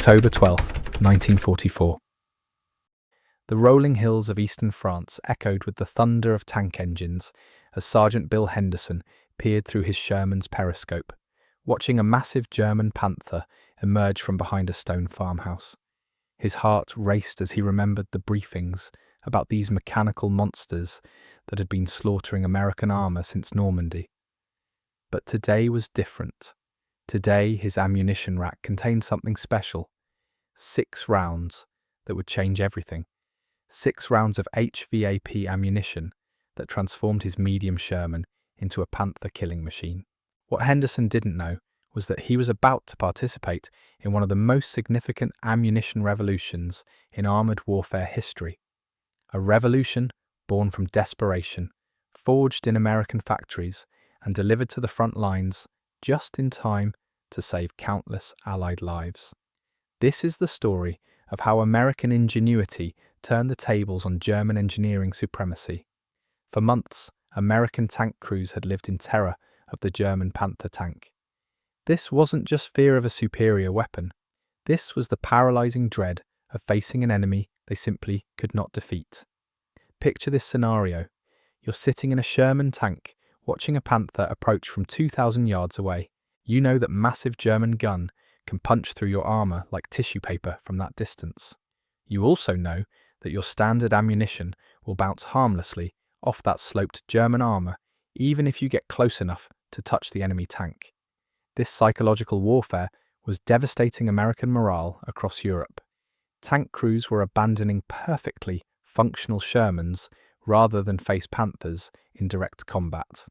October 12th, 1944. The rolling hills of eastern France echoed with the thunder of tank engines as Sergeant Bill Henderson peered through his Sherman's periscope, watching a massive German Panther emerge from behind a stone farmhouse. His heart raced as he remembered the briefings about these mechanical monsters that had been slaughtering American armor since Normandy. But today was different. Today, his ammunition rack contained something special. 6 rounds that would change everything. 6 rounds of HVAP ammunition that transformed his medium Sherman into a Panther killing machine. What Henderson didn't know was that he was about to participate in one of the most significant ammunition revolutions in armored warfare history. A revolution born from desperation, forged in American factories and delivered to the front lines just in time to save countless Allied lives. This is the story of how American ingenuity turned the tables on German engineering supremacy. For months, American tank crews had lived in terror of the German Panther tank. This wasn't just fear of a superior weapon. This was the paralyzing dread of facing an enemy they simply could not defeat. Picture this scenario. You're sitting in a Sherman tank, watching a Panther approach from 2,000 yards away. You know that massive German gun can punch through your armor like tissue paper from that distance. You also know that your standard ammunition will bounce harmlessly off that sloped German armor, even if you get close enough to touch the enemy tank. This psychological warfare was devastating American morale across Europe. Tank crews were abandoning perfectly functional Shermans rather than face Panthers in direct combat.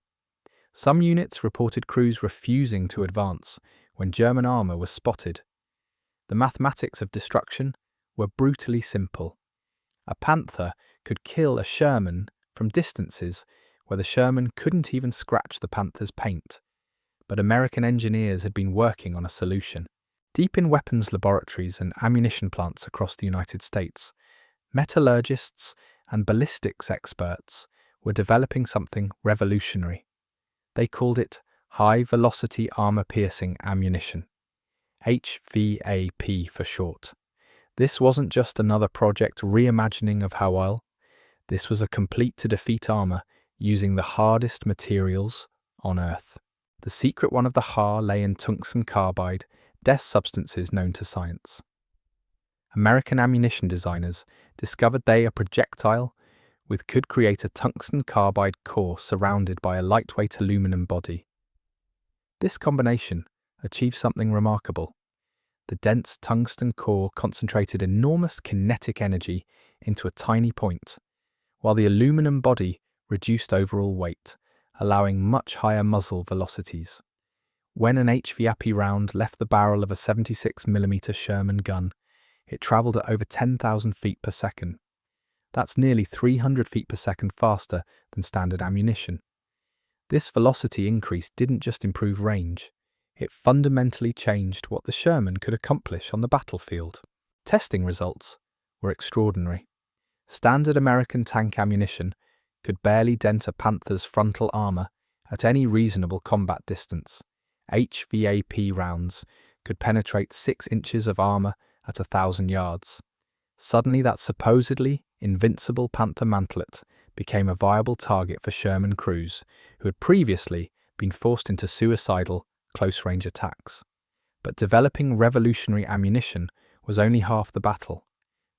Some units reported crews refusing to advance when German armor was spotted. The mathematics of destruction were brutally simple. A Panther could kill a Sherman from distances where the Sherman couldn't even scratch the Panther's paint. But American engineers had been working on a solution. Deep in weapons laboratories and ammunition plants across the United States, metallurgists and ballistics experts were developing something revolutionary. They called it high-velocity armor-piercing ammunition, HVAP for short. This wasn't just another project reimagining of HVAP. This was a complete-to-defeat armor using the hardest materials on Earth. The secret one of the HVAP lay in tungsten carbide, death substances known to science. American ammunition designers discovered a projectile could create a tungsten carbide core surrounded by a lightweight aluminum body. This combination achieved something remarkable. The dense tungsten core concentrated enormous kinetic energy into a tiny point, while the aluminum body reduced overall weight, allowing much higher muzzle velocities. When an HVAP round left the barrel of a 76mm Sherman gun, it traveled at over 10,000 feet per second. That's nearly 300 feet per second faster than standard ammunition. This velocity increase didn't just improve range, it fundamentally changed what the Sherman could accomplish on the battlefield. Testing results were extraordinary. Standard American tank ammunition could barely dent a Panther's frontal armor at any reasonable combat distance. HVAP rounds could penetrate 6 inches of armor at 1,000 yards. Suddenly, that supposedly invincible Panther mantlet became a viable target for Sherman crews who had previously been forced into suicidal, close-range attacks. But developing revolutionary ammunition was only half the battle.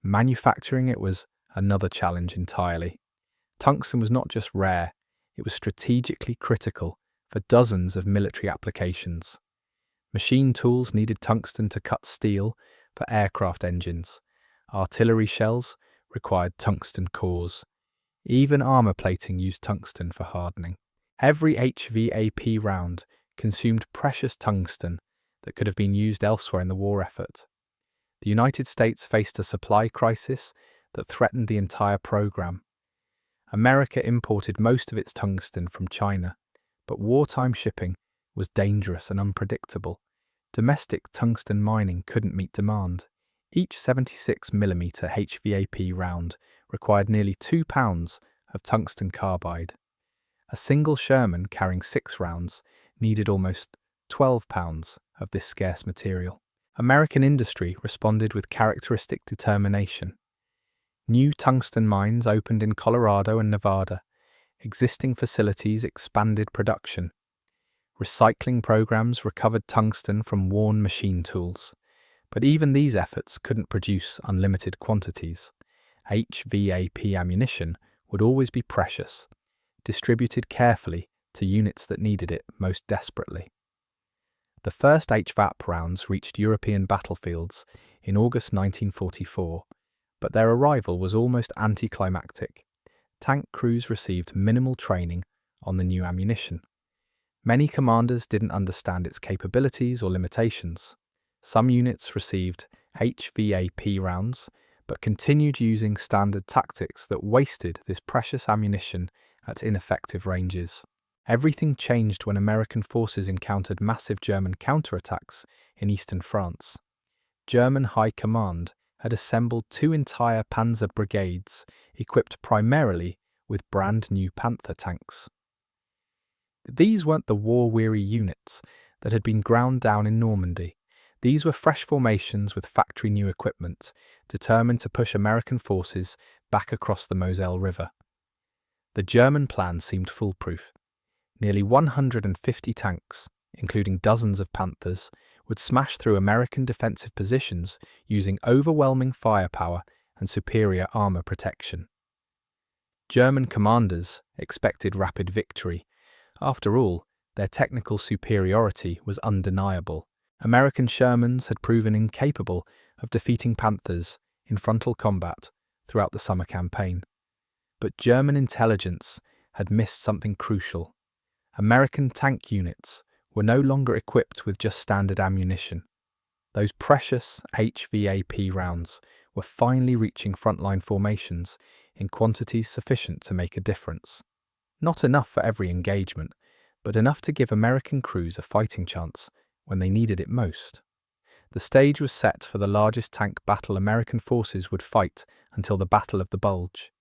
Manufacturing it was another challenge entirely. Tungsten was not just rare, it was strategically critical for dozens of military applications. Machine tools needed tungsten to cut steel for aircraft engines. Artillery shells required tungsten cores. Even armor plating used tungsten for hardening. Every HVAP round consumed precious tungsten that could have been used elsewhere in the war effort. The United States faced a supply crisis that threatened the entire program. America imported most of its tungsten from China, but wartime shipping was dangerous and unpredictable. Domestic tungsten mining couldn't meet demand. Each 76mm HVAP round required nearly 2 pounds of tungsten carbide. A single Sherman carrying 6 rounds needed almost 12 pounds of this scarce material. American industry responded with characteristic determination. New tungsten mines opened in Colorado and Nevada. Existing facilities expanded production. Recycling programs recovered tungsten from worn machine tools. But even these efforts couldn't produce unlimited quantities. HVAP ammunition would always be precious, distributed carefully to units that needed it most desperately. The first HVAP rounds reached European battlefields in August 1944, but their arrival was almost anticlimactic. Tank crews received minimal training on the new ammunition. Many commanders didn't understand its capabilities or limitations. Some units received HVAP rounds, but continued using standard tactics that wasted this precious ammunition at ineffective ranges. Everything changed when American forces encountered massive German counterattacks in eastern France. German High Command had assembled 2 entire panzer brigades equipped primarily with brand new Panther tanks. These weren't the war-weary units that had been ground down in Normandy. These were fresh formations with factory-new equipment, determined to push American forces back across the Moselle River. The German plan seemed foolproof. Nearly 150 tanks, including dozens of Panthers, would smash through American defensive positions using overwhelming firepower and superior armor protection. German commanders expected rapid victory. After all, their technical superiority was undeniable. American Shermans had proven incapable of defeating Panthers in frontal combat throughout the summer campaign. But German intelligence had missed something crucial. American tank units were no longer equipped with just standard ammunition. Those precious HVAP rounds were finally reaching frontline formations in quantities sufficient to make a difference. Not enough for every engagement, but enough to give American crews a fighting chance when they needed it most. The stage was set for the largest tank battle American forces would fight until the Battle of the Bulge.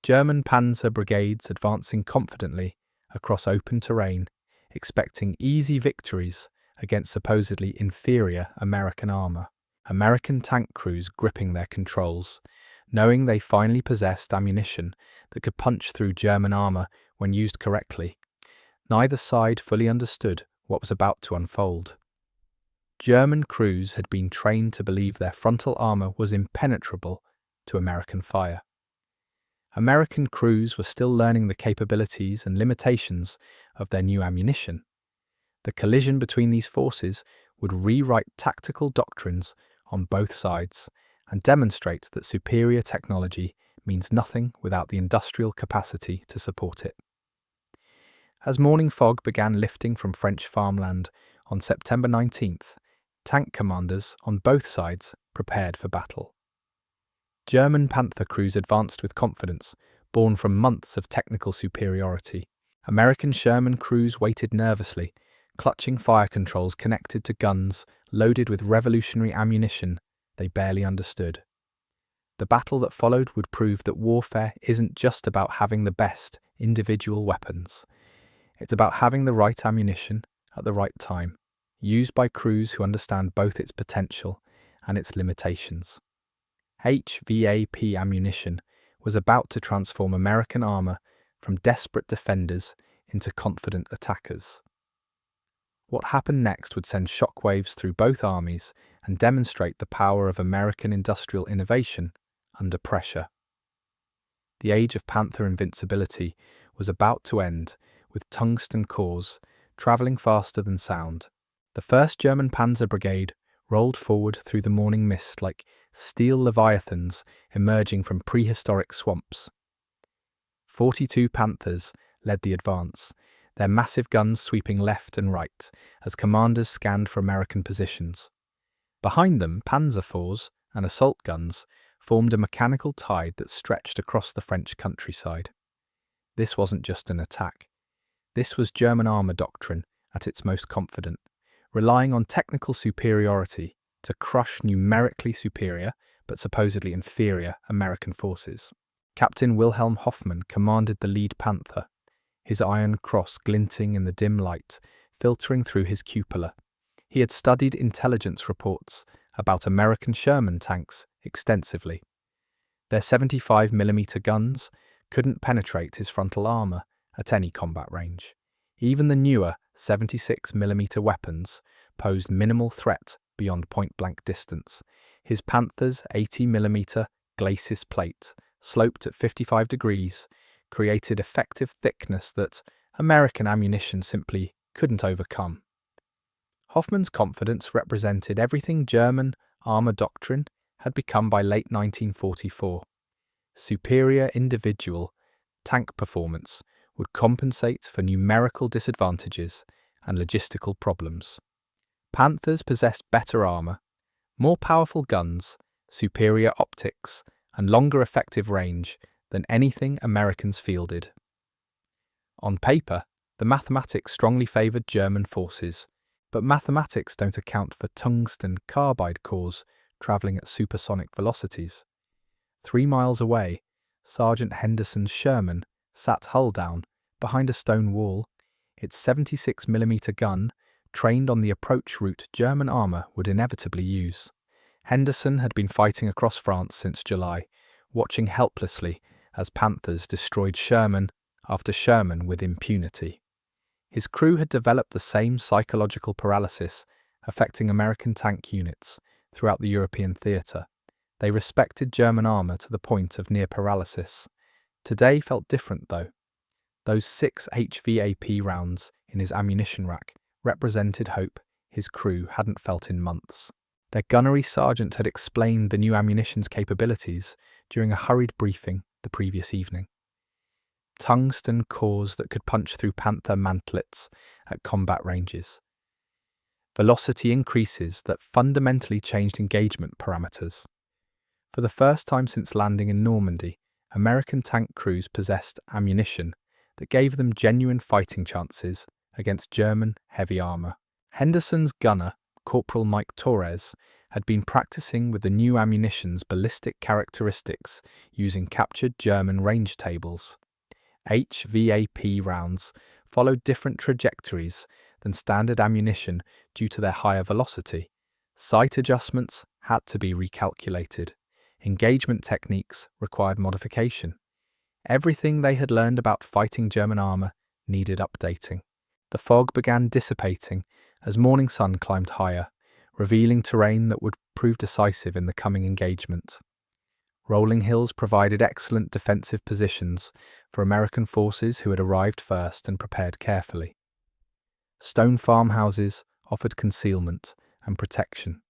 German panzer brigades advancing confidently across open terrain, expecting easy victories against supposedly inferior American armor. American tank crews gripping their controls, knowing they finally possessed ammunition that could punch through German armor when used correctly. Neither side fully understood what was about to unfold. German crews had been trained to believe their frontal armor was impenetrable to American fire. American crews were still learning the capabilities and limitations of their new ammunition. The collision between these forces would rewrite tactical doctrines on both sides and demonstrate that superior technology means nothing without the industrial capacity to support it. As morning fog began lifting from French farmland on September 19th, tank commanders on both sides prepared for battle. German Panther crews advanced with confidence, born from months of technical superiority. American Sherman crews waited nervously, clutching fire controls connected to guns loaded with revolutionary ammunition they barely understood. The battle that followed would prove that warfare isn't just about having the best individual weapons. It's about having the right ammunition at the right time, used by crews who understand both its potential and its limitations. HVAP ammunition was about to transform American armor from desperate defenders into confident attackers. What happened next would send shockwaves through both armies and demonstrate the power of American industrial innovation under pressure. The age of Panther invincibility was about to end, with tungsten cores traveling faster than sound. The 1st German Panzer Brigade rolled forward through the morning mist like steel leviathans emerging from prehistoric swamps. 42 Panthers led the advance, their massive guns sweeping left and right as commanders scanned for American positions. Behind them, Panzer IVs and assault guns formed a mechanical tide that stretched across the French countryside. This wasn't just an attack. This was German armor doctrine at its most confident, relying on technical superiority to crush numerically superior but supposedly inferior American forces. Captain Wilhelm Hoffmann commanded the lead Panther, his iron cross glinting in the dim light filtering through his cupola. He had studied intelligence reports about American Sherman tanks extensively. Their 75mm guns couldn't penetrate his frontal armor at any combat range. Even the newer 76mm weapons posed minimal threat beyond point-blank distance. His Panther's 80mm glacis plate, sloped at 55 degrees, created effective thickness that American ammunition simply couldn't overcome. Hoffman's confidence represented everything German armor doctrine had become by late 1944. Superior individual tank performance would compensate for numerical disadvantages and logistical problems. Panthers possessed better armor, more powerful guns, superior optics, and longer effective range than anything Americans fielded. On paper, the mathematics strongly favored German forces, but mathematics don't account for tungsten carbide cores traveling at supersonic velocities. 3 miles away, Sergeant Henderson's Sherman sat hull down behind a stone wall, its 76mm gun trained on the approach route German armor would inevitably use. Henderson had been fighting across France since July, watching helplessly as Panthers destroyed Sherman after Sherman with impunity. His crew had developed the same psychological paralysis affecting American tank units throughout the European theatre. They respected German armor to the point of near paralysis. Today felt different, though. Those 6 HVAP rounds in his ammunition rack represented hope his crew hadn't felt in months. Their gunnery sergeant had explained the new ammunition's capabilities during a hurried briefing the previous evening. Tungsten cores that could punch through Panther mantlets at combat ranges. Velocity increases that fundamentally changed engagement parameters. For the first time since landing in Normandy, American tank crews possessed ammunition that gave them genuine fighting chances against German heavy armor. Henderson's gunner, Corporal Mike Torres, had been practicing with the new ammunition's ballistic characteristics using captured German range tables. HVAP rounds followed different trajectories than standard ammunition due to their higher velocity. Sight adjustments had to be recalculated. Engagement techniques required modification. Everything they had learned about fighting German armor needed updating. The fog began dissipating as morning sun climbed higher, revealing terrain that would prove decisive in the coming engagement. Rolling hills provided excellent defensive positions for American forces who had arrived first and prepared carefully. Stone farmhouses offered concealment and protection.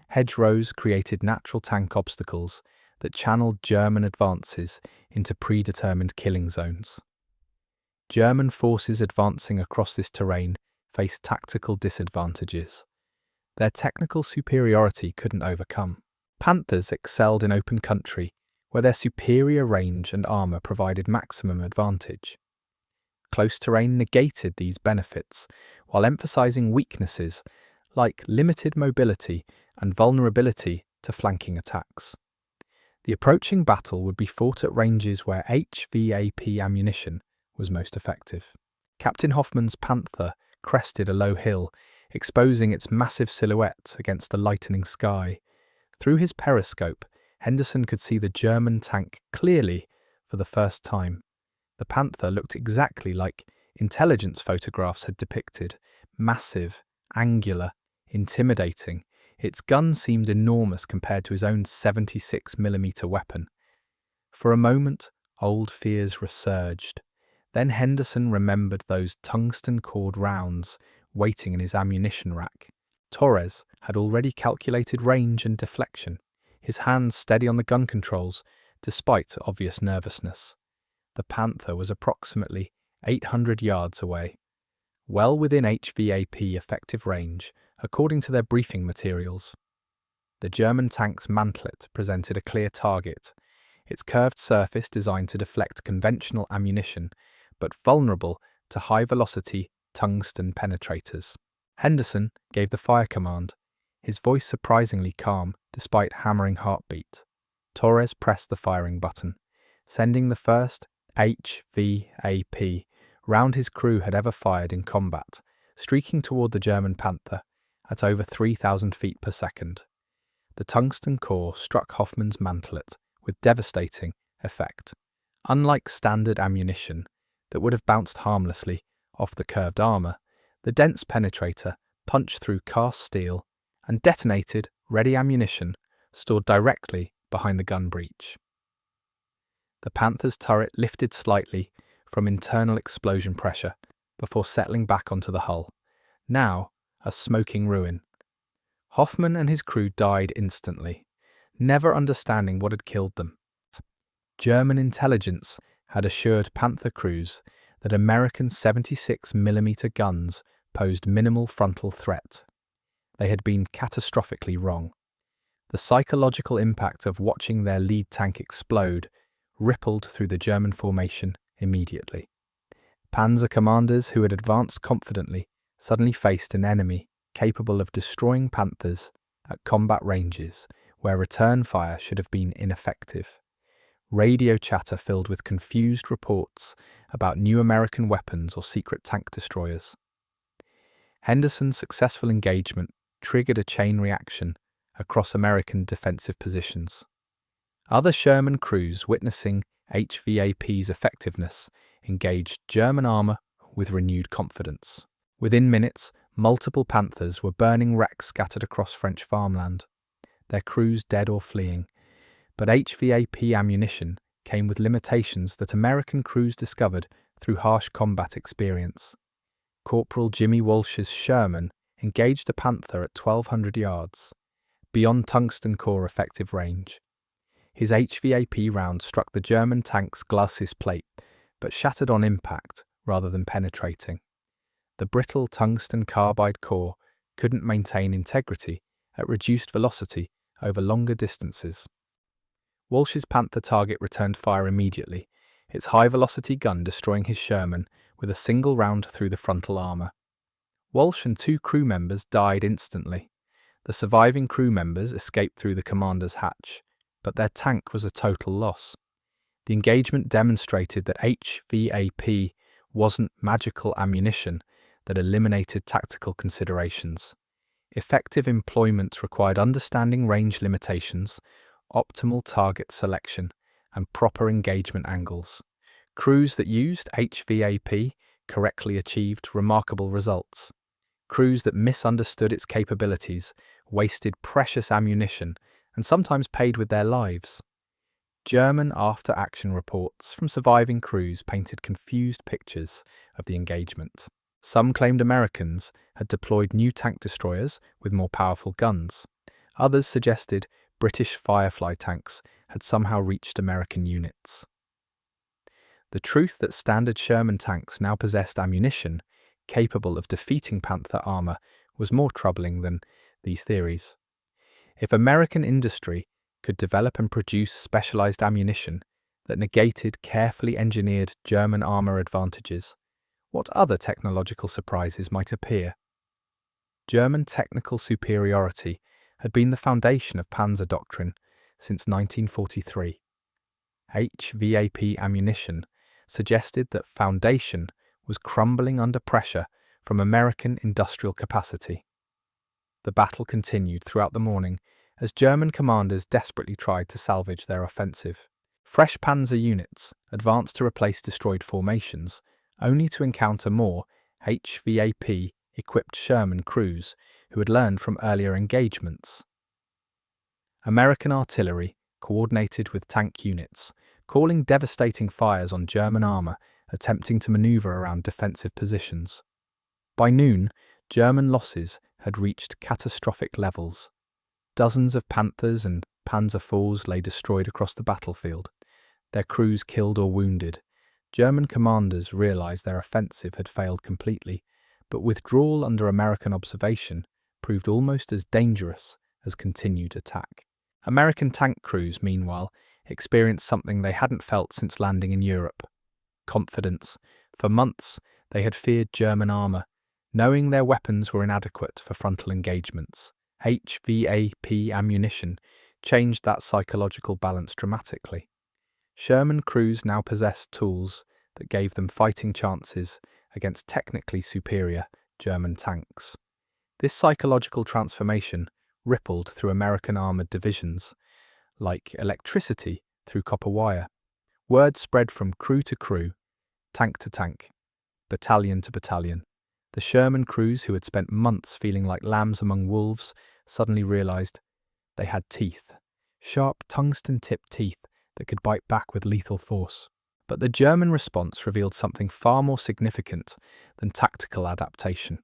Hedgerows created natural tank obstacles that channeled German advances into predetermined killing zones. German forces advancing across this terrain faced tactical disadvantages. Their technical superiority couldn't overcome. Panthers excelled in open country, where their superior range and armor provided maximum advantage. Close terrain negated these benefits, while emphasizing weaknesses like limited mobility and vulnerability to flanking attacks. The approaching battle would be fought at ranges where HVAP ammunition was most effective. Captain Hoffman's Panther crested a low hill, exposing its massive silhouette against the lightening sky. Through his periscope, Henderson could see the German tank clearly for the first time. The Panther looked exactly like intelligence photographs had depicted, massive, angular, intimidating. Its gun seemed enormous compared to his own 76mm weapon. For a moment, old fears resurged. Then Henderson remembered those tungsten-cored rounds waiting in his ammunition rack. Torres had already calculated range and deflection, his hands steady on the gun controls, despite obvious nervousness. The Panther was approximately 800 yards away, well within HVAP effective range, according to their briefing materials. The German tank's mantlet presented a clear target, its curved surface designed to deflect conventional ammunition, but vulnerable to high-velocity tungsten penetrators. Henderson gave the fire command, his voice surprisingly calm despite hammering heartbeat. Torres pressed the firing button, sending the first HVAP round his crew had ever fired in combat, streaking toward the German Panther at over 3,000 feet per second. The tungsten core struck Hoffman's mantlet with devastating effect. Unlike standard ammunition that would have bounced harmlessly off the curved armor, the dense penetrator punched through cast steel and detonated ready ammunition stored directly behind the gun breech. The Panther's turret lifted slightly from internal explosion pressure before settling back onto the hull, now a smoking ruin. Hoffman and his crew died instantly, never understanding what had killed them. German intelligence had assured Panther crews that American 76mm guns posed minimal frontal threat. They had been catastrophically wrong. The psychological impact of watching their lead tank explode rippled through the German formation immediately. Panzer commanders who had advanced confidently suddenly faced an enemy capable of destroying Panthers at combat ranges where return fire should have been ineffective. Radio chatter filled with confused reports about new American weapons or secret tank destroyers. Henderson's successful engagement triggered a chain reaction across American defensive positions. Other Sherman crews witnessing HVAP's effectiveness engaged German armor with renewed confidence. Within minutes, multiple Panthers were burning wrecks scattered across French farmland, their crews dead or fleeing. But HVAP ammunition came with limitations that American crews discovered through harsh combat experience. Corporal Jimmy Walsh's Sherman engaged a Panther at 1,200 yards, beyond tungsten core effective range. His HVAP round struck the German tank's glacis plate, but shattered on impact rather than penetrating. The brittle tungsten carbide core couldn't maintain integrity at reduced velocity over longer distances. Walsh's Panther target returned fire immediately, its high-velocity gun destroying his Sherman with a single round through the frontal armor. Walsh and 2 crew members died instantly. The surviving crew members escaped through the commander's hatch, but their tank was a total loss. The engagement demonstrated that HVAP wasn't magical ammunition that eliminated tactical considerations. Effective employment required understanding range limitations, optimal target selection, and proper engagement angles. Crews that used HVAP correctly achieved remarkable results. Crews that misunderstood its capabilities wasted precious ammunition and sometimes paid with their lives. German after-action reports from surviving crews painted confused pictures of the engagement. Some claimed Americans had deployed new tank destroyers with more powerful guns. Others suggested British Firefly tanks had somehow reached American units. The truth that standard Sherman tanks now possessed ammunition capable of defeating Panther armor was more troubling than these theories. If American industry could develop and produce specialized ammunition that negated carefully engineered German armor advantages, what other technological surprises might appear? German technical superiority had been the foundation of Panzer doctrine since 1943. HVAP ammunition suggested that foundation was crumbling under pressure from American industrial capacity. The battle continued throughout the morning as German commanders desperately tried to salvage their offensive. Fresh Panzer units advanced to replace destroyed formations, only to encounter more HVAP-equipped Sherman crews who had learned from earlier engagements. American artillery coordinated with tank units, calling devastating fires on German armor attempting to maneuver around defensive positions. By noon, German losses had reached catastrophic levels. Dozens of Panthers and Panzer IVs lay destroyed across the battlefield, their crews killed or wounded. German commanders realized their offensive had failed completely, but withdrawal under American observation proved almost as dangerous as continued attack. American tank crews, meanwhile, experienced something they hadn't felt since landing in Europe: confidence. For months, they had feared German armor, knowing their weapons were inadequate for frontal engagements. HVAP ammunition changed that psychological balance dramatically. Sherman crews now possessed tools that gave them fighting chances against technically superior German tanks. This psychological transformation rippled through American armored divisions, like electricity through copper wire. Word spread from crew to crew, tank to tank, battalion to battalion. The Sherman crews, who had spent months feeling like lambs among wolves, suddenly realized they had teeth. Sharp tungsten-tipped teeth that could bite back with lethal force. But the German response revealed something far more significant than tactical adaptation.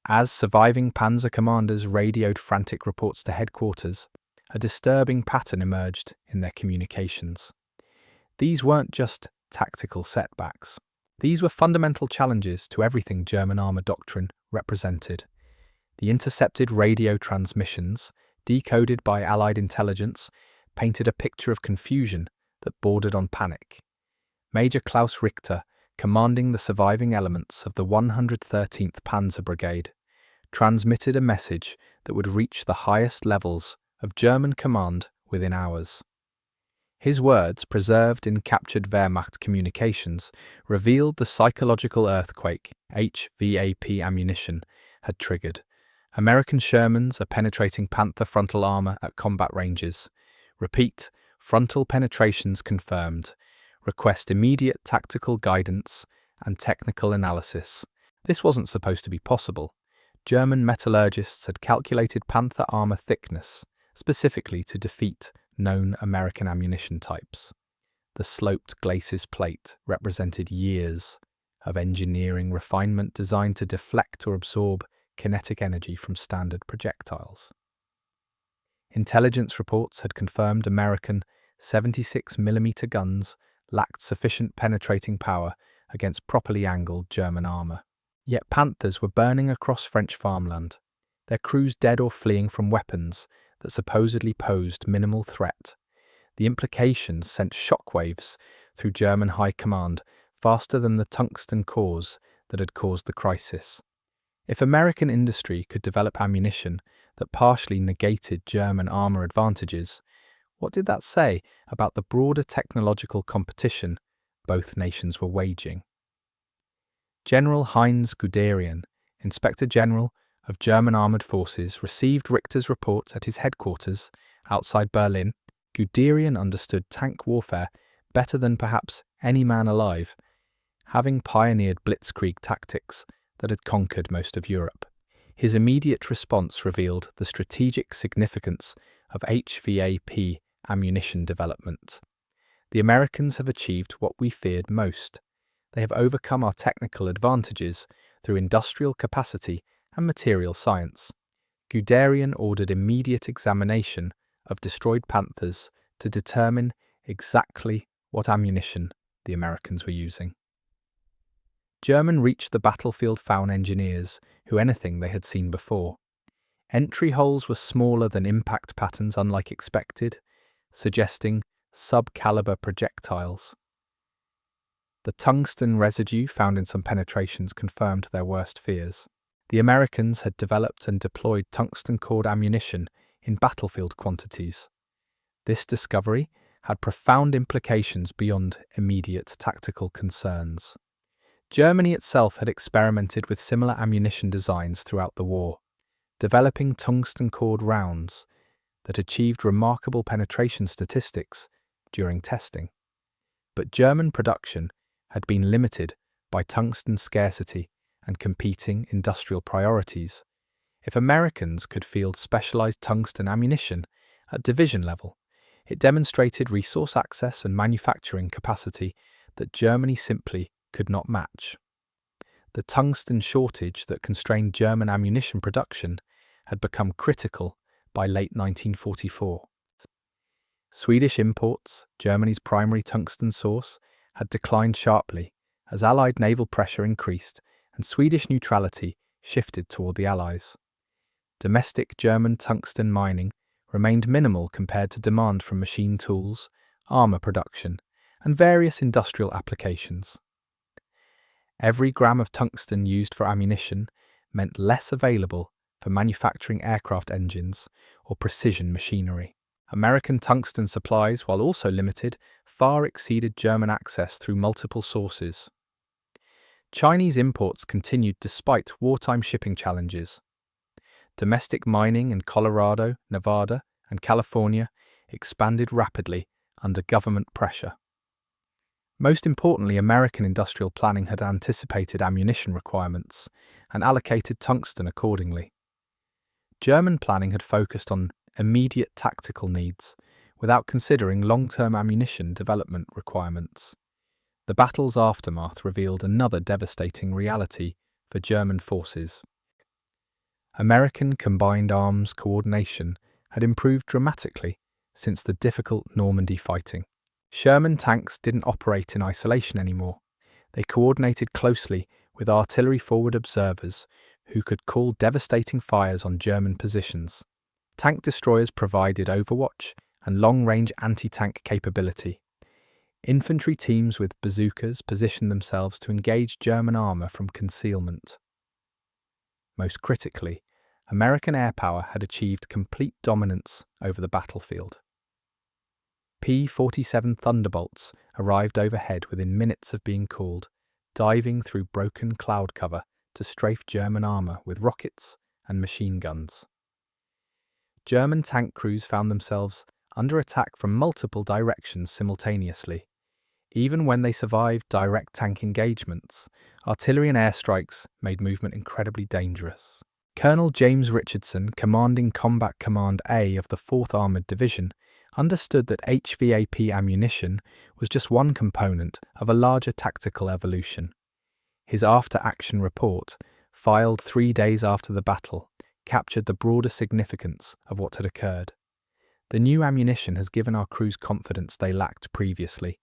As surviving panzer commanders radioed frantic reports to headquarters, a disturbing pattern emerged in their communications. These weren't just tactical setbacks. These were fundamental challenges to everything German armour doctrine represented. The intercepted radio transmissions, decoded by Allied intelligence, painted a picture of confusion that bordered on panic. Major Klaus Richter, commanding the surviving elements of the 113th Panzer Brigade, transmitted a message that would reach the highest levels of German command within hours. His words, preserved in captured Wehrmacht communications, revealed the psychological earthquake HVAP ammunition had triggered. American Shermans are penetrating Panther frontal armor at combat ranges. Repeat, frontal penetrations confirmed. Request immediate tactical guidance and technical analysis. This wasn't supposed to be possible. German metallurgists had calculated Panther armor thickness, specifically to defeat known American ammunition types. The sloped glacis plate represented years of engineering refinement designed to deflect or absorb kinetic energy from standard projectiles. Intelligence reports had confirmed American 76mm guns lacked sufficient penetrating power against properly angled German armour. Yet Panthers were burning across French farmland, their crews dead or fleeing from weapons that supposedly posed minimal threat. The implications sent shockwaves through German high command faster than the tungsten cores that had caused the crisis. If American industry could develop ammunition that partially negated German armour advantages, what did that say about the broader technological competition both nations were waging? General Heinz Guderian, Inspector General of German Armoured Forces, received Richter's report at his headquarters outside Berlin. Guderian understood tank warfare better than perhaps any man alive, having pioneered blitzkrieg tactics that had conquered most of Europe. His immediate response revealed the strategic significance of HVAP ammunition development. The Americans have achieved what we feared most. They have overcome our technical advantages through industrial capacity and material science. Guderian ordered immediate examination of destroyed Panthers to determine exactly what ammunition the Americans were using. German reached the battlefield found engineers who anything they had seen before. Entry holes were smaller than impact patterns unlike expected, suggesting sub-caliber projectiles. The tungsten residue found in some penetrations confirmed their worst fears. The Americans had developed and deployed tungsten-cored ammunition in battlefield quantities. This discovery had profound implications beyond immediate tactical concerns. Germany itself had experimented with similar ammunition designs throughout the war, developing tungsten-cored rounds that achieved remarkable penetration statistics during testing. But German production had been limited by tungsten scarcity and competing industrial priorities. If Americans could field specialized tungsten ammunition at division level, it demonstrated resource access and manufacturing capacity that Germany simply could not match. The tungsten shortage that constrained German ammunition production had become critical by late 1944. Swedish imports, Germany's primary tungsten source, had declined sharply as Allied naval pressure increased and Swedish neutrality shifted toward the Allies. Domestic German tungsten mining remained minimal compared to demand from machine tools, armour production, and various industrial applications. Every gram of tungsten used for ammunition meant less available for manufacturing aircraft engines or precision machinery. American tungsten supplies, while also limited, far exceeded German access through multiple sources. Chinese imports continued despite wartime shipping challenges. Domestic mining in Colorado, Nevada, and California expanded rapidly under government pressure. Most importantly, American industrial planning had anticipated ammunition requirements and allocated tungsten accordingly. German planning had focused on immediate tactical needs without considering long-term ammunition development requirements. The battle's aftermath revealed another devastating reality for German forces. American combined arms coordination had improved dramatically since the difficult Normandy fighting. Sherman tanks didn't operate in isolation anymore. They coordinated closely with artillery forward observers who could call devastating fires on German positions. Tank destroyers provided overwatch and long-range anti-tank capability. Infantry teams with bazookas positioned themselves to engage German armour from concealment. Most critically, American air power had achieved complete dominance over the battlefield. P-47 Thunderbolts arrived overhead within minutes of being called, diving through broken cloud cover to strafe German armour with rockets and machine guns. German tank crews found themselves under attack from multiple directions simultaneously. Even when they survived direct tank engagements, artillery and airstrikes made movement incredibly dangerous. Colonel James Richardson, commanding Combat Command A of the 4th Armoured Division, understood that HVAP ammunition was just one component of a larger tactical evolution. His after-action report, filed 3 days after the battle, captured the broader significance of what had occurred. The new ammunition has given our crews confidence they lacked previously,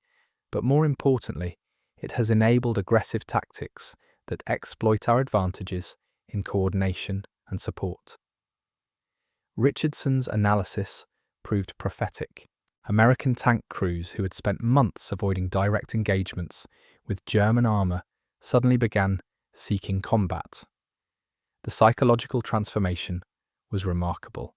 but more importantly, it has enabled aggressive tactics that exploit our advantages in coordination and support. Richardson's analysis proved prophetic. American tank crews who had spent months avoiding direct engagements with German armour suddenly began seeking combat. The psychological transformation was remarkable.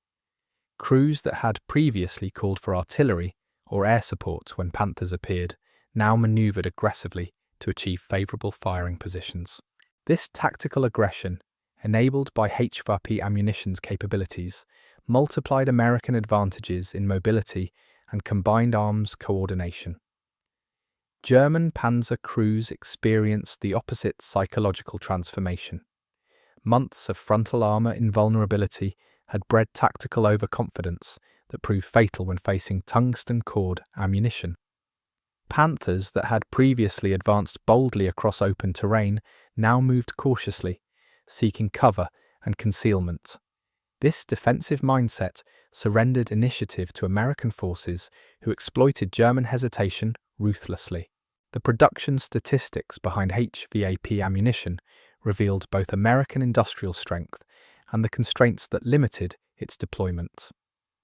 Crews that had previously called for artillery or air support when Panthers appeared now manoeuvred aggressively to achieve favourable firing positions. This tactical aggression, enabled by HVAP ammunition's capabilities, multiplied American advantages in mobility and combined arms coordination. German Panzer crews experienced the opposite psychological transformation. Months of frontal armour invulnerability had bred tactical overconfidence that proved fatal when facing tungsten-cored ammunition. Panthers that had previously advanced boldly across open terrain now moved cautiously, seeking cover and concealment. This defensive mindset surrendered initiative to American forces who exploited German hesitation ruthlessly. The production statistics behind HVAP ammunition revealed both American industrial strength and the constraints that limited its deployment.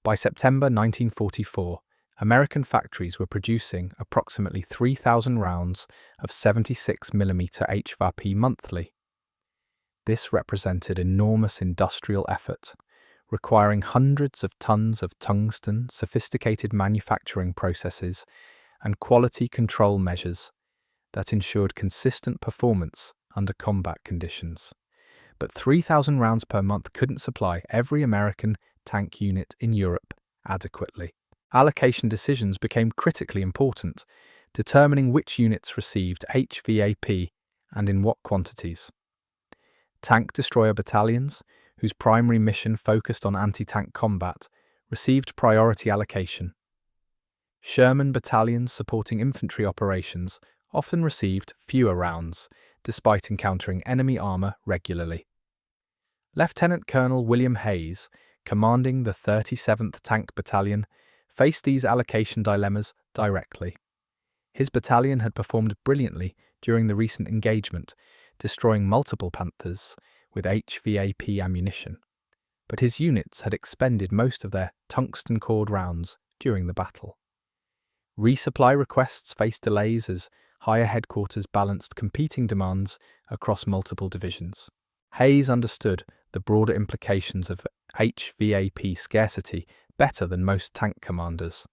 By September 1944, American factories were producing approximately 3,000 rounds of 76mm HVAP monthly. This represented enormous industrial effort, requiring hundreds of tons of tungsten, sophisticated manufacturing processes, and quality control measures that ensured consistent performance under combat conditions. But 3,000 rounds per month couldn't supply every American tank unit in Europe adequately. Allocation decisions became critically important, determining which units received HVAP and in what quantities. Tank destroyer battalions, whose primary mission focused on anti-tank combat, received priority allocation. Sherman battalions supporting infantry operations often received fewer rounds, despite encountering enemy armour regularly. Lieutenant Colonel William Hayes, commanding the 37th Tank Battalion, faced these allocation dilemmas directly. His battalion had performed brilliantly during the recent engagement, destroying multiple Panthers with HVAP ammunition, but his units had expended most of their tungsten-cored rounds during the battle. Resupply requests faced delays as higher headquarters balanced competing demands across multiple divisions. Hayes understood the broader implications of HVAP scarcity better than most tank commanders.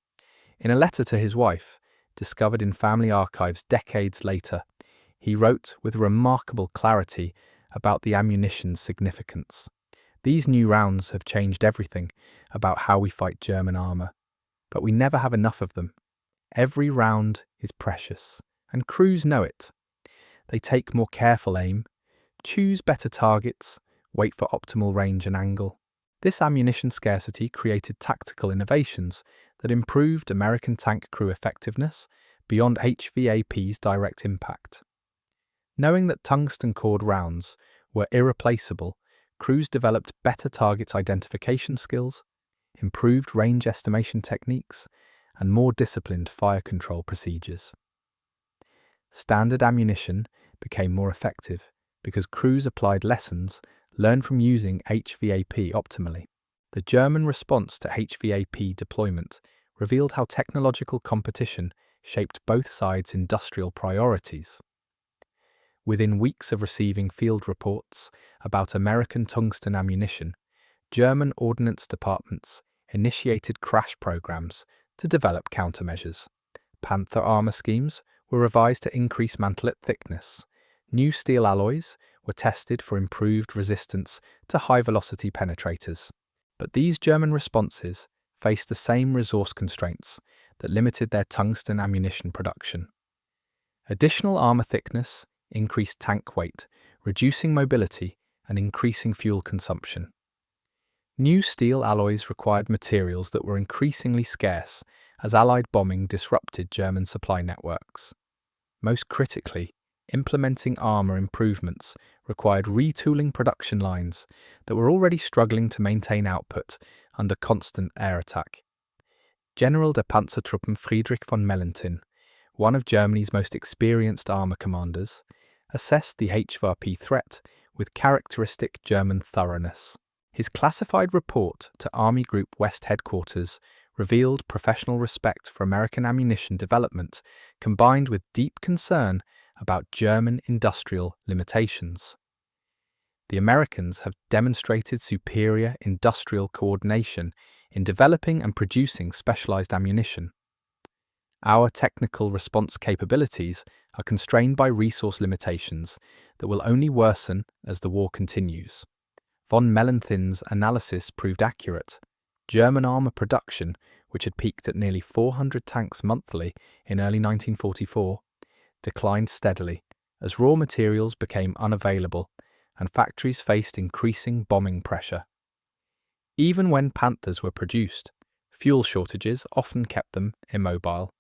In a letter to his wife, discovered in family archives decades later, he wrote with remarkable clarity about the ammunition's significance. These new rounds have changed everything about how we fight German armour, but we never have enough of them. Every round is precious, and crews know it. They take more careful aim, choose better targets, wait for optimal range and angle. This ammunition scarcity created tactical innovations that improved American tank crew effectiveness beyond HVAP's direct impact. Knowing that tungsten cored rounds were irreplaceable, crews developed better target identification skills, improved range estimation techniques, and more disciplined fire control procedures. Standard ammunition became more effective because crews applied lessons learned from using HVAP optimally. The German response to HVAP deployment revealed how technological competition shaped both sides' industrial priorities. Within weeks of receiving field reports about American tungsten ammunition, German ordnance departments initiated crash programs to develop countermeasures. Panther armor schemes were revised to increase mantelet thickness. New steel alloys were tested for improved resistance to high-velocity penetrators. But these German responses faced the same resource constraints that limited their tungsten ammunition production. Additional armor thickness increased tank weight, reducing mobility and increasing fuel consumption. New steel alloys required materials that were increasingly scarce as Allied bombing disrupted German supply networks. Most critically, implementing armor improvements required retooling production lines that were already struggling to maintain output under constant air attack. General der Panzertruppen Friedrich von Mellenthin, one of Germany's most experienced armor commanders, assessed the HVAP threat with characteristic German thoroughness. His classified report to Army Group West headquarters revealed professional respect for American ammunition development combined with deep concern about German industrial limitations. The Americans have demonstrated superior industrial coordination in developing and producing specialized ammunition. Our technical response capabilities are constrained by resource limitations that will only worsen as the war continues. Von Mellenthin's analysis proved accurate. German armor production, which had peaked at nearly 400 tanks monthly in early 1944, declined steadily as raw materials became unavailable and factories faced increasing bombing pressure. Even when Panthers were produced, fuel shortages often kept them immobile.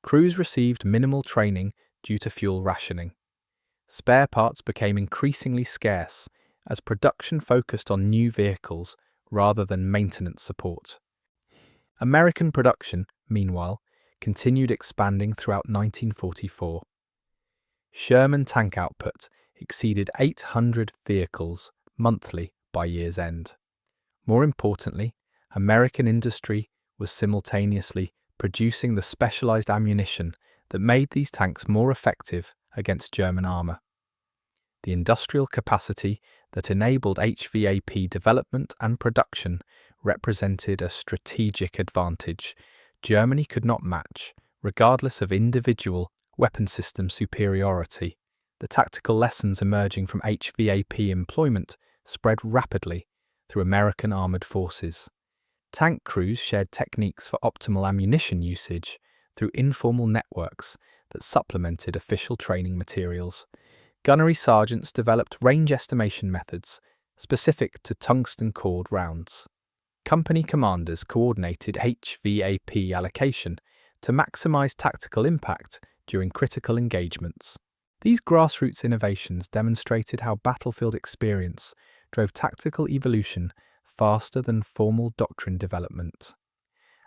Crews received minimal training due to fuel rationing. Spare parts became increasingly scarce as production focused on new vehicles rather than maintenance support. American production, meanwhile, continued expanding throughout 1944. Sherman tank output exceeded 800 vehicles monthly by year's end. More importantly, American industry was simultaneously producing the specialized ammunition that made these tanks more effective against German armor. The industrial capacity that enabled HVAP development and production represented a strategic advantage Germany could not match, regardless of individual weapon system superiority. The tactical lessons emerging from HVAP employment spread rapidly through American armored forces. Tank crews shared techniques for optimal ammunition usage through informal networks that supplemented official training materials. Gunnery sergeants developed range estimation methods specific to tungsten-cored rounds. Company commanders coordinated HVAP allocation to maximize tactical impact during critical engagements. These grassroots innovations demonstrated how battlefield experience drove tactical evolution faster than formal doctrine development.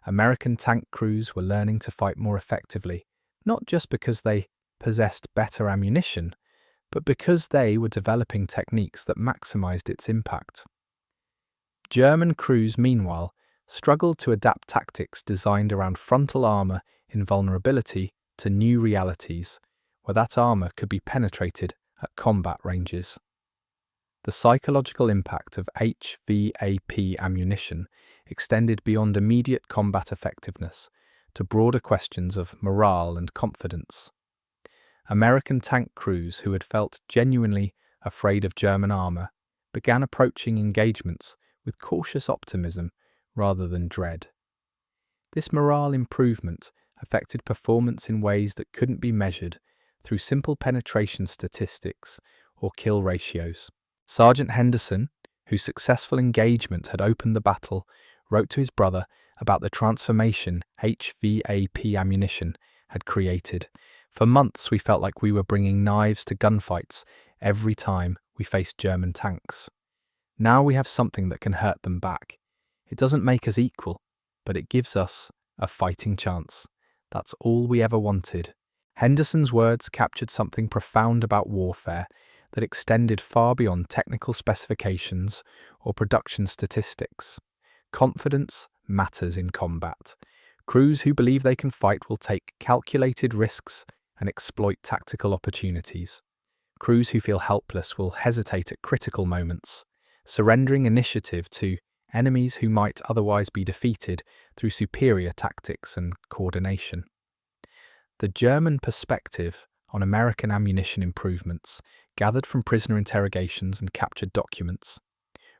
American tank crews were learning to fight more effectively, not just because they possessed better ammunition, but because they were developing techniques that maximized its impact. German crews, meanwhile, struggled to adapt tactics designed around frontal armor invulnerability to new realities, where that armor could be penetrated at combat ranges. The psychological impact of HVAP ammunition extended beyond immediate combat effectiveness to broader questions of morale and confidence. American tank crews who had felt genuinely afraid of German armor began approaching engagements with cautious optimism rather than dread. This morale improvement affected performance in ways that couldn't be measured through simple penetration statistics or kill ratios. Sergeant Henderson, whose successful engagement had opened the battle, wrote to his brother about the transformation HVAP ammunition had created. For months we felt like we were bringing knives to gunfights every time we faced German tanks. Now we have something that can hurt them back. It doesn't make us equal, but it gives us a fighting chance. That's all we ever wanted. Henderson's words captured something profound about warfare that extended far beyond technical specifications or production statistics. Confidence matters in combat. Crews who believe they can fight will take calculated risks and exploit tactical opportunities. Crews who feel helpless will hesitate at critical moments, surrendering initiative to enemies who might otherwise be defeated through superior tactics and coordination. The German perspective on American ammunition improvements, gathered from prisoner interrogations and captured documents,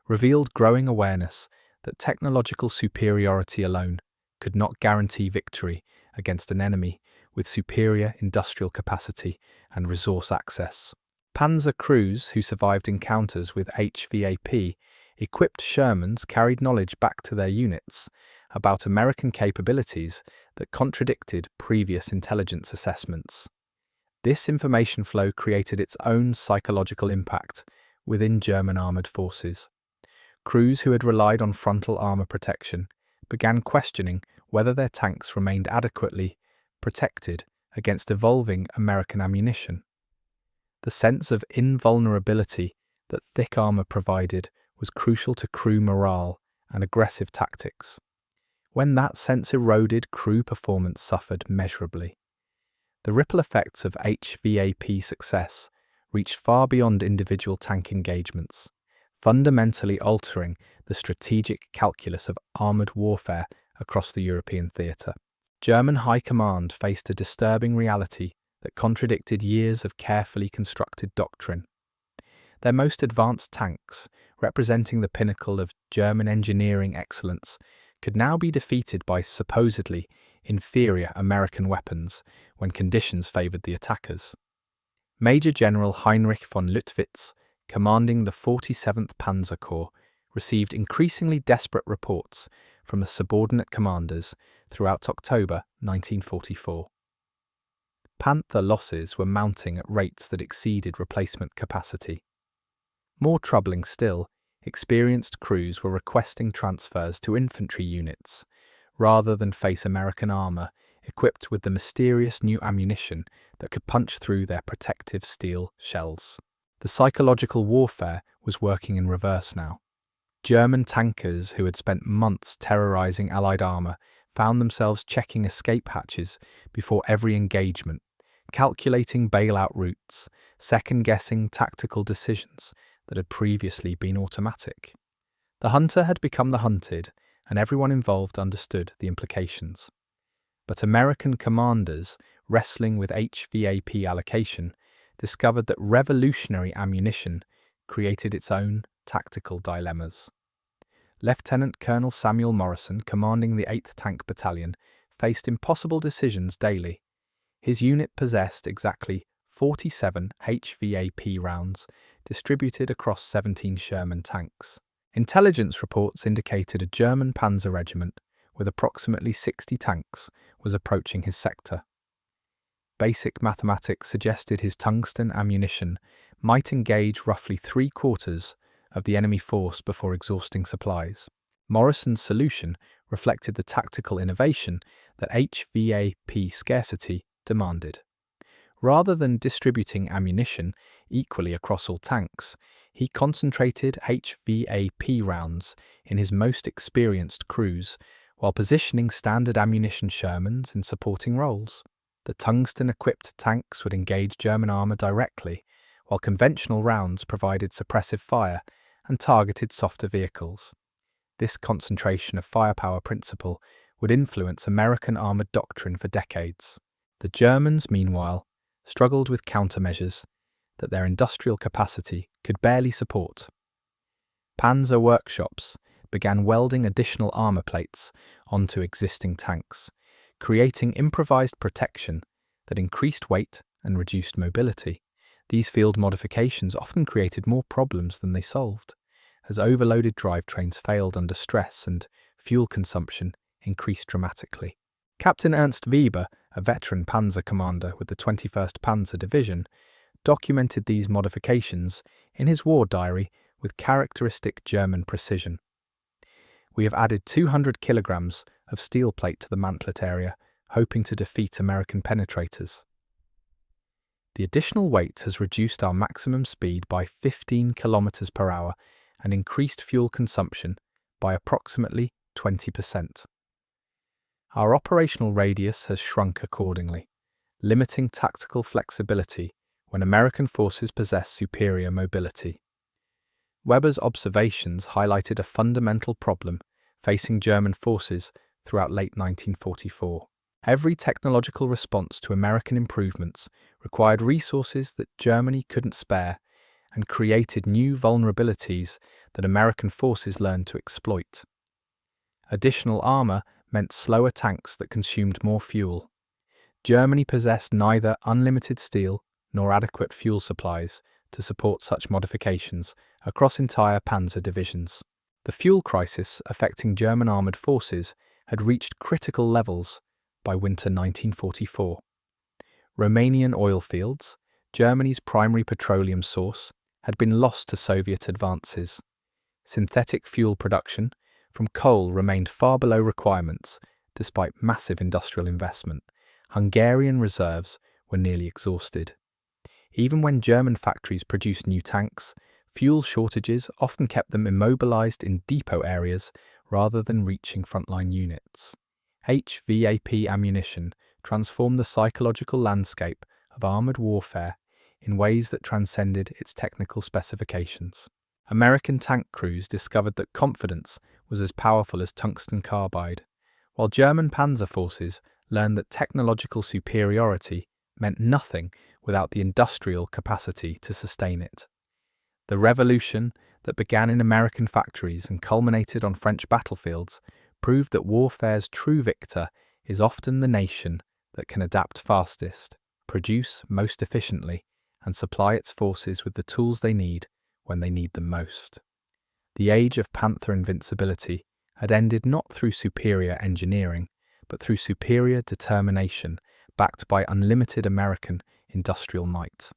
revealed growing awareness that technological superiority alone could not guarantee victory against an enemy with superior industrial capacity and resource access. Panzer crews who survived encounters with HVAP equipped Shermans carried knowledge back to their units about American capabilities that contradicted previous intelligence assessments. This information flow created its own psychological impact within German armoured forces. Crews who had relied on frontal armour protection began questioning whether their tanks remained adequately protected against evolving American ammunition. The sense of invulnerability that thick armour provided was crucial to crew morale and aggressive tactics. When that sense eroded, crew performance suffered measurably. The ripple effects of HVAP success reached far beyond individual tank engagements, fundamentally altering the strategic calculus of armoured warfare across the European theatre. German High Command faced a disturbing reality that contradicted years of carefully constructed doctrine. Their most advanced tanks, representing the pinnacle of German engineering excellence, could now be defeated by supposedly inferior American weapons when conditions favoured the attackers. Major General Heinrich von Luttwitz, commanding the 47th Panzer Corps, received increasingly desperate reports from the subordinate commanders throughout October 1944. Panther losses were mounting at rates that exceeded replacement capacity. More troubling still, experienced crews were requesting transfers to infantry units, rather than face American armour equipped with the mysterious new ammunition that could punch through their protective steel shells. The psychological warfare was working in reverse now. German tankers who had spent months terrorising Allied armour found themselves checking escape hatches before every engagement, calculating bailout routes, second-guessing tactical decisions that had previously been automatic. The hunter had become the hunted, and everyone involved understood the implications. But American commanders, wrestling with HVAP allocation, discovered that revolutionary ammunition created its own tactical dilemmas. Lieutenant Colonel Samuel Morrison, commanding the 8th Tank Battalion, faced impossible decisions daily. His unit possessed exactly 47 HVAP rounds distributed across 17 Sherman tanks. Intelligence reports indicated a German Panzer regiment with approximately 60 tanks was approaching his sector. Basic mathematics suggested his tungsten ammunition might engage roughly 3/4 of the enemy force before exhausting supplies. Morrison's solution reflected the tactical innovation that HVAP scarcity demanded. Rather than distributing ammunition equally across all tanks, he concentrated HVAP rounds in his most experienced crews while positioning standard ammunition Shermans in supporting roles. The tungsten-equipped tanks would engage German armour directly, while conventional rounds provided suppressive fire and targeted softer vehicles. This concentration of firepower principle would influence American armoured doctrine for decades. The Germans, meanwhile, struggled with countermeasures that their industrial capacity could barely support. Panzer workshops began welding additional armor plates onto existing tanks, creating improvised protection that increased weight and reduced mobility. These field modifications often created more problems than they solved, as overloaded drivetrains failed under stress and fuel consumption increased dramatically. Captain Ernst Weber, a veteran Panzer commander with the 21st Panzer Division, documented these modifications in his war diary with characteristic German precision. "We have added 200 kilograms of steel plate to the mantlet area, hoping to defeat American penetrators. The additional weight has reduced our maximum speed by 15 kilometers per hour and increased fuel consumption by approximately 20%. Our operational radius has shrunk accordingly, limiting tactical flexibility when American forces possess superior mobility." Weber's observations highlighted a fundamental problem facing German forces throughout late 1944. Every technological response to American improvements required resources that Germany couldn't spare and created new vulnerabilities that American forces learned to exploit. Additional armor meant slower tanks that consumed more fuel. Germany possessed neither unlimited steel nor adequate fuel supplies to support such modifications across entire panzer divisions. The fuel crisis affecting German armoured forces had reached critical levels by winter 1944. Romanian oil fields, Germany's primary petroleum source, had been lost to Soviet advances. Synthetic fuel production from coal remained far below requirements despite massive industrial investment. Hungarian reserves were nearly exhausted. Even when German factories produced new tanks, fuel shortages often kept them immobilized in depot areas rather than reaching frontline units. HVAP ammunition transformed the psychological landscape of armored warfare in ways that transcended its technical specifications. American tank crews discovered that confidence was as powerful as tungsten carbide, while German panzer forces learned that technological superiority meant nothing without the industrial capacity to sustain it. The revolution that began in American factories and culminated on French battlefields proved that warfare's true victor is often the nation that can adapt fastest, produce most efficiently, and supply its forces with the tools they need when they need them most. The age of Panther invincibility had ended not through superior engineering, but through superior determination backed by unlimited American industrial might.